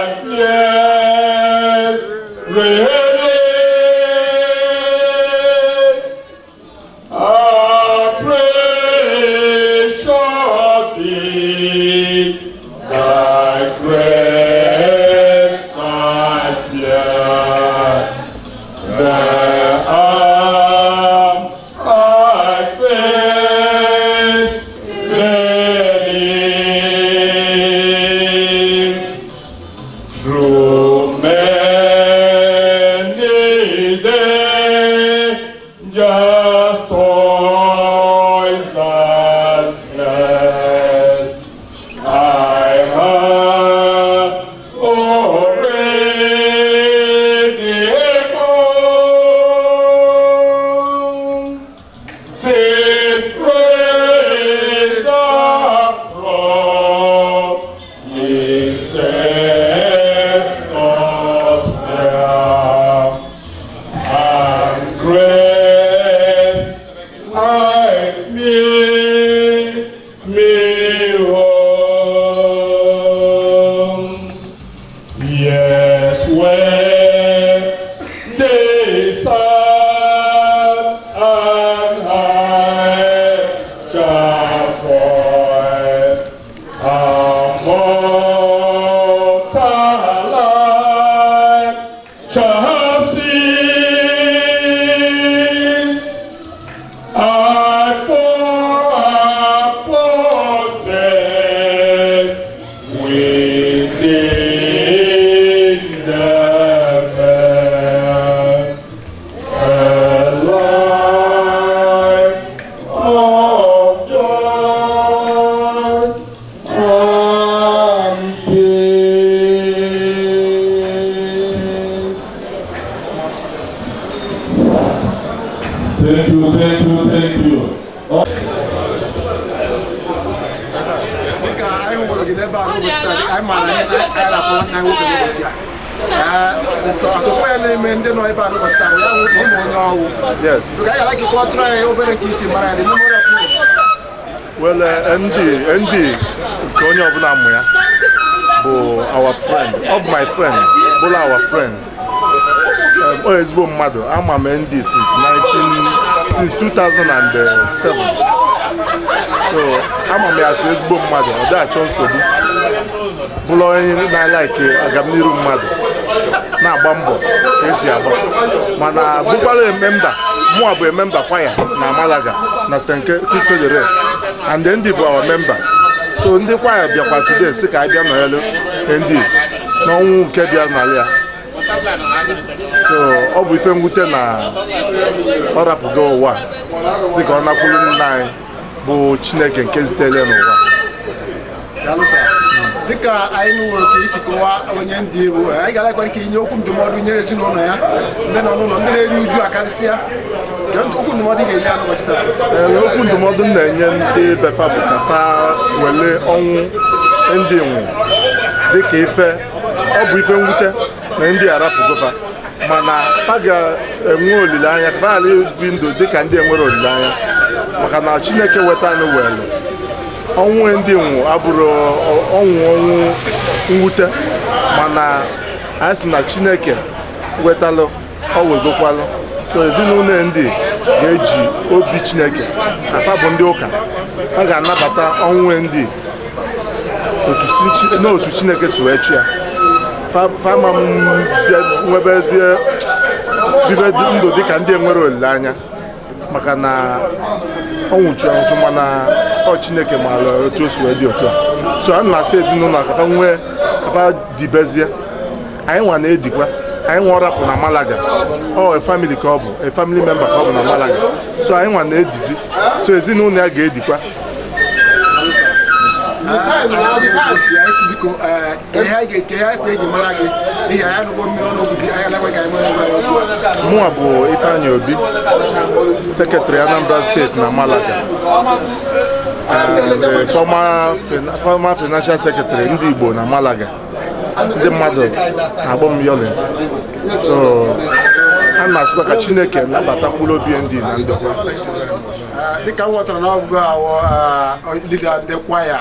lifeless relic, a precious thing, thy grace and blood. There I faced learning through many dangers, toils and snares. I have already gone. 'Tis praise the cross, ye said not there, and grace I me home. Yes, when they sat and high just a mortal life shall cease. I possess within the man a life of joy and peace. Thank you, thank you, thank you. Dịka anyị hụrụ gị n'ebe a n'ụbọchị taa, anyị maara ihe anyị rapụ nwanne anyị nwoke n'ụbọchị a. Asụsụ ya na-eme ndị nọ ebe a n'ụbọchị taa, ya hụ ụmụ onye ọhụụ. Yes. Ka anyị ghara gị kọtụrụ anyị obere nke isi mara ya, the memory of you. Well, ND nke onye ọbụla mụ ya bụ our friend, ọ bụ my friend, bụla our friend. Ọ ezigbo mmadụ, ama m ND since 2007. So ama m ya so ezigbo mmadụ, ọ dị achọ nsogbu, bụla onye na-alaiki agamniru mmadụ, na-agba mbọ ka esi agba, mana bụkwara ememba, mụa bụ ememba kwaya na Malaga na St. Cristo de Rey, and ndị bụ our member. So ndị kwaya bịakwa today sị ka anyị bịa nọnyelu ndị n'ọnwụ nke bịa n'ala ya. So ọ bụ ife mwute na ọ rapụgo ụwa sị ka ọ nakwuru nna anyị bụ Chineke nke zitere n'ụwa. Dịka anyị nwere ka isi kọwaa onye ndị Igbo, anyị ga-alakwa ka inye okwu ndụmọdụ nyere ezinụlọ ya, ndị nọ n'ụlọ, ndị na-eri uju akarịsịa. Okwu ndụmọdụ ga-enye ya n'ụbọchị taa. Okwu ndụmọdụ m na-enye ndị befa bụ ka ha were ọnwụ ndị nwụ dịka ife, ọ bụ ife mwute na ndị arapụgofa, mana ha ga-enwe olileanya, ha ghara ibi ndụ dịka ndị enwere olileanya, maka na Chineke weta anyị were ọnwụ ndị nwụ abụrụ ọnwụ mwute, mana anyị sị na Chineke wetalụ ọ wegokwalụ. So ezinụlọ ndị ga-eji obi Chineke, afa bụ ndị ụka, ha ga-anabata ọnwụ ndị n'otu Chineke si wee chi ya. Fama m nwebezie bibe ndụ dịka ndị enwere olileanya, maka na ọ nwụchu anwụchu, mana ọ Chineke maara otu o si wee dị otu a. So a na-asị ezinụlọ ka ha nwee, ka ha dibezie. Anyị nwa na-edikwa, anyị nwa rapụ na Malaga, ọ family ka ọ bụ, family member ka ọ bụ na Malaga. So anyị nwa na-edizi, so ezinụlọ ya ga-edikwa. Mụa bụ Ifeanyi Obi, Secretary Anambra State na Malaga, former Financial Secretary ndị Igbo na Malaga. Ndị mmadụ na-agbọ m Yolins. So a na-asịkwa ka Chineke nabata mkpụrụ obi ndị na ndokwa. Dịka m ghọtara na ọgụgụ awọ leader ndị kwaya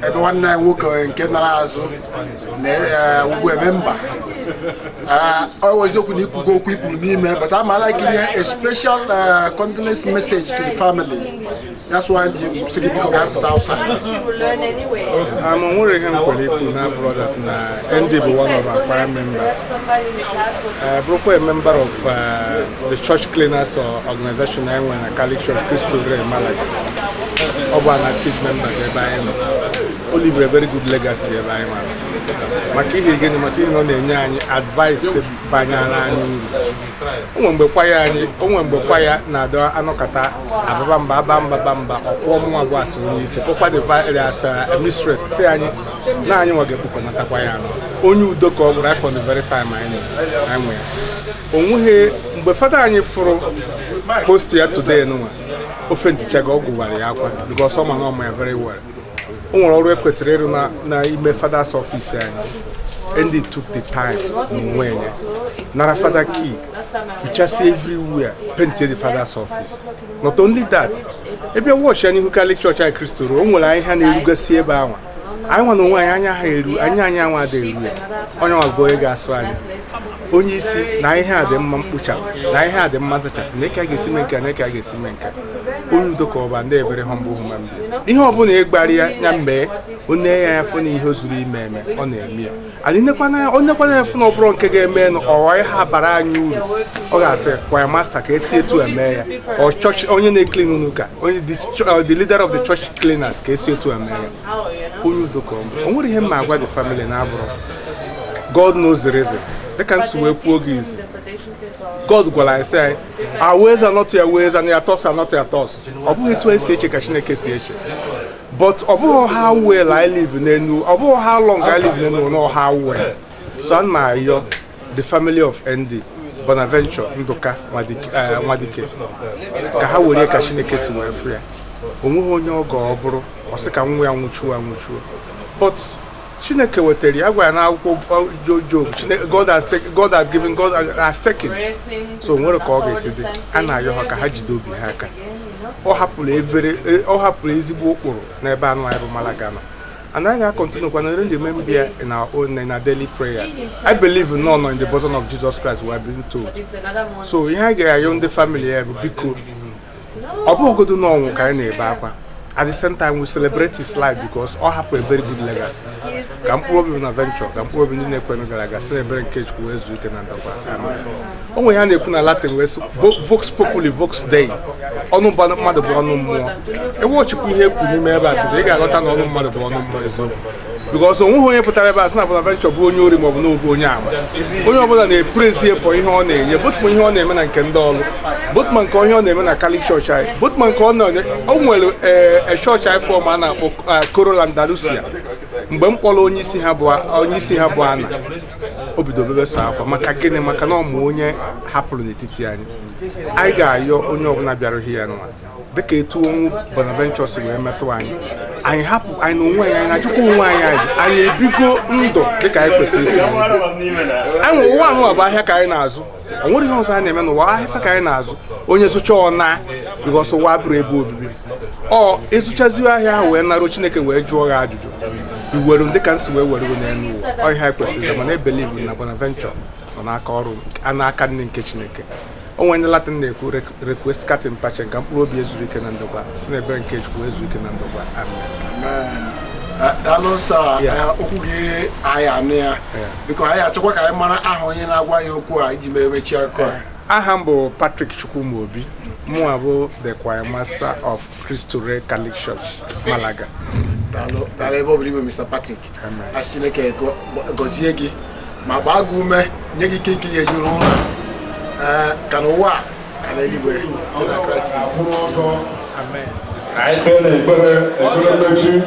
ebe nwanne anyị nwoke nke nara azụ na ugbu memba ọ eziokwu na ikwugo okwu ikwu n'ime but I'm like giving a special condolence message to the family. That's why the city people got put outside. I'm only here to now, brother. ND be one of our prime members. Broke a member of the church cleaners or organization when a Catholic Church Christo Rey Malaga. Over an active member by him. Only a very good legacy by him. Makini again, Makini on the advice by Nani. Umbekwaya na do anokata abamba bamba okwomwa gwaso ni se kokwa the as a mistress say anyi na anyi wage buko natakwaya no onye udo ko right from the very time anyi onwuhe mgbe fada anyi furu post ya today no ofenti chaga ogware akwa because someone know me very well onwere oru ekwesiri iru na ime father's office anyi and they took the time when Nara father key we just see everywhere painted the father's office. Not only that, if you watch any Catholic Church at Christo, only I had a legacy about I want to know anya wa de onye wa go ega swali onye isi na ihe a dị mma mkpucha na ihe a dị mma zachasị na eke a ga-esi menka na eke a ga-esi menka onye udo ka ọba ndị ebere humble human being ihe ọbụla ịgbari ya mgbe onye ya afọ na ihe ozuru ime eme ọ na-eme ya anyị nekwana ya fụ na ọbụrụ nke ga-eme na ọwa ihe abara anyị uru ọ ga-asị kwa master ka esi etu eme ya ọ church onye na-clean unu ka onye the leader of the church cleaners ka esi etu eme ya onye udo ka ọba o nwere ihe mma agwa the family na abụrụ God knows the reason. They can't swear is God will I say our ways are not your ways and your thoughts are not your thoughts. But about how well I live in Enu, about how long I live in Enu, know how well. So I'm the family of Andy, Bonaventure, Ndoka, Wadike. Kahawuri Kashineke Siwe free. Umuhonyo go obro, Osaka Mwe Amuchu. But Chineke weteri agwa na akwụkwọ Job God has given, God has taken. So nwere ka ọ ga-esi a na-ayọ ha ka ha jide obi ha aka ọ hapụrụ ezigbo ụkpụrụ n'ebe anụ anyị bụ Malaga nọ and I ga continue kwa na ndị membia in our daily prayers. I believe in the bosom of Jesus Christ we have been told. So ihe a ga-ayọ ndị family ya bụ biko ọ bụghịgodu n'ọnwụ ka anyị na-ebe akwa. At the same time, we celebrate his life because all have a very good legacy. Come probably in a venture, come probably in a legacy, celebrate cage who is weekend and the one. We have a Latin Vox Populi, Vox Dei. Ono mother born more. A watch you here could remember today. I got an mother born more. Because on who put a bass now venture, Bonio of no Bonyam. Bonio than a praise here for your name, but when your name and Kendall, but man call your name and a Catholic church, but man call a church I for Mana Coral Andalusia. Mbempolo onye isi ha bụ ana obido bebe so akwa maka gịnị maka na ọmụ hapụrụ n'etiti anyị anyị ga-ayọ onye ọbụla bịara hie nwa dịka etu onwu Bonaventure si wee metụ anyị hapụ anyị na onwe anyị na-ajụkwa onwe anyị ebigo ndụ dịka anyị kwesịrị isi anyị ụwa anụ bụ ahịa ka anyị na-azụ o nwere ihe ọzọ anyị na-eme n'ụwa ahịa ka anyị na-azụ onye zụcha ọna bikọs ụwa bụrụ ebe obibi ịzụchazi ahịa ahụ wee nara Chineke wee jụọ gị ajụjụ iwere ndị ka nsi wee were n'elu ụwa ọhịa kwesịrị mana ebelieve na Bonaventure nọ n'aka ọrụ n'aka nne nke Chineke o nwere ndị Latin na-ekwu request katin pache ka mkpụrụ obi ezuru ike na ndokwa si n'ebere nke Chukwu ezu ike na ndokwa amen. Dalosa okwu gị anyị anụ ya biko anyị achọkwa ka anyị mara aha onye na-agwa ya okwu a iji mewechi akụ a. Aha m bụ Patrick Chukwumobi, mụ bụ the choir master of Cristo Rey Catholic Church Malaga. Dalo ebe obiri bụ Mr. Patrick. Asị Chineke gọzie gị ma gbaa gị ume nye gị ike ya ejuru ụra ka n'ụwa ka n'eluigwe dị na Kraịst. Anyị kpere ekpere mmechi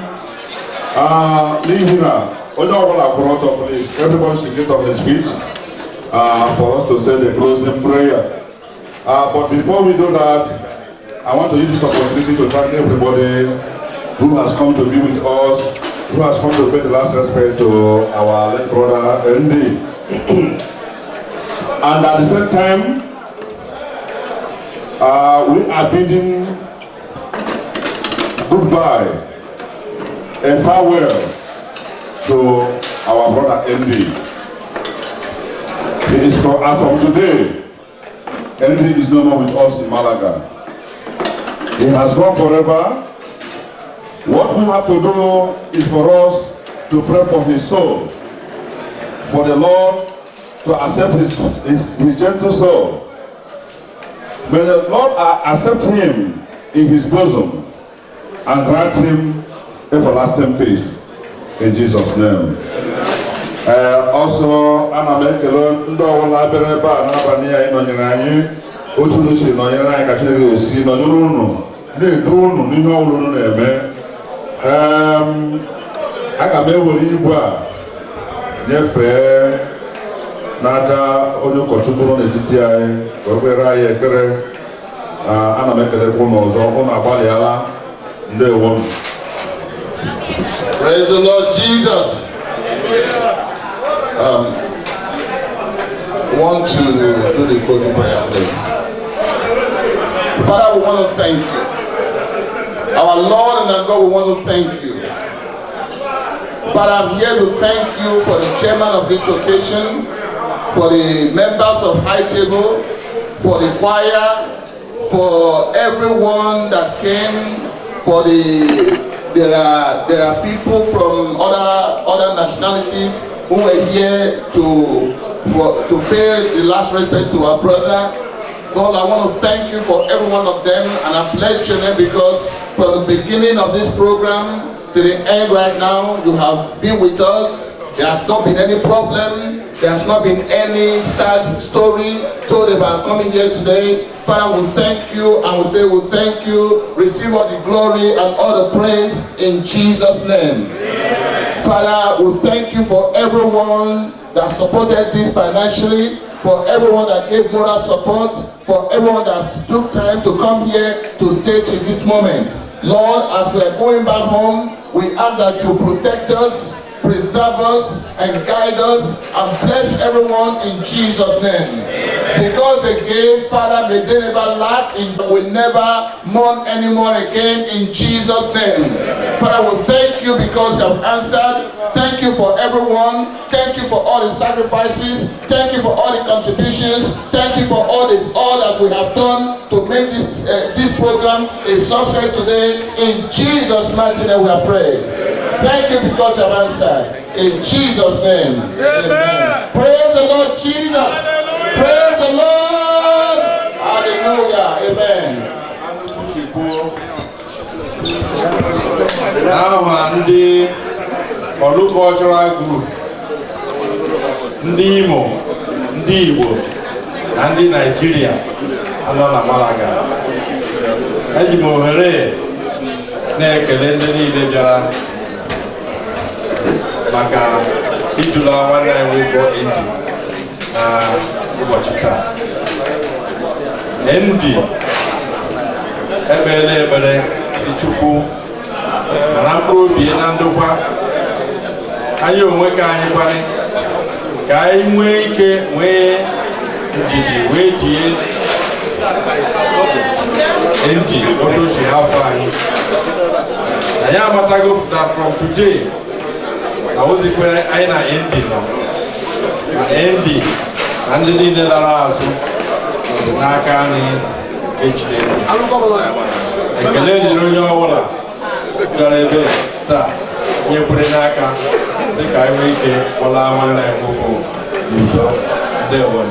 n'ihi na onye ọbụla kwụrụ ọtọ, please everybody should get on his feet for us to say the closing prayer. But before we do that, I want to use this opportunity to thank everybody who has come to be with us, who has come to pay the last respect to our late brother Andy. And at the same time, we are bidding goodbye a farewell to our brother Andy. He is for as of today. Andy is no more with us in Malaga. He has gone forever. What we have to do is for us to pray for his soul, for the Lord to accept his gentle soul. May the Lord accept him in his bosom and grant him everlasting peace in Jesus' name. Also, ana m ekele ndị ọbụla bịara ebe a n'abalị a ịnọnyere anyị otu unu si nọnyere anyị ka Chineke esi nọnyere unu na-edu unu n'ihe ọbụla unu na-eme. Aga m ewere igwe a nyefee n'aka onye ụkọchukwu nọ n'etiti anyị ka o kpere anyị ekpere. Ana m ekelekwa unu ọzọ, unu agbalịala. Ndewo. Praise the Lord Jesus. Want to do the closing prayer, please. Father, we want to thank you. Our Lord and our God, we want to thank you. Father, I'm here to thank you for the chairman of this occasion, for the members of High Table, for the choir, for everyone that came, for there are people from other nationalities who were here to pay the last respect to our brother. God, I want to thank you for every one of them, and I bless your name because from the beginning of this program to the end right now, you have been with us. There has not been any problem. There has not been any sad story told about coming here today. Father, we thank you, and we say we thank you. Receive all the glory and all the praise in Jesus' name. Amen. Father, we thank you for everyone that supported this financially, for everyone that gave moral support, for everyone that took time to come here to stay till this moment. Lord, as we are going back home, we ask that you protect us, preserve us, and guide us, and bless everyone in Jesus' name. Amen. Because they gave, Father, may they never lack, and will never mourn anymore again in Jesus' name. Amen. Father, we thank you because you have answered. Thank you for everyone. Thank you for all the sacrifices. Thank you for all the contributions. Thank you for all that we have done to make this program a success today. In Jesus' mighty name we are praying. Thank you because you have answered. In Jesus' name. Amen. Praise the Lord Jesus. Praise the Lord. Hallelujah. Amen. Now, ndị Olu Cultural Group, ndị Imo, ndị Igbo, na ndị Nigeria anọ na Malaga. Eji m ohere na-ekele ndị niile bịara maka itula nwanne anyị nwoke Andy na ụbọchị taa. Andy ekpere ekpere si Chukwu mana mkpụrụ obi na ndokwa anyị onwe ka anyị kwani ka anyị nwee ike nwee ndidi wee die Andy otochi afọ anyị. Anyị amatago that from today na ozikwe anyị na Andy nọ na Andy na ndị niile lara azụ ọzi n'aka anyị nke Chineke. Ekele dịrị onye ọbụla bịara ebe taa nyekwere n'aka sị ka anyị nwee ike kpọlaa nwanne anyị nwoke n'udo. Ndewo.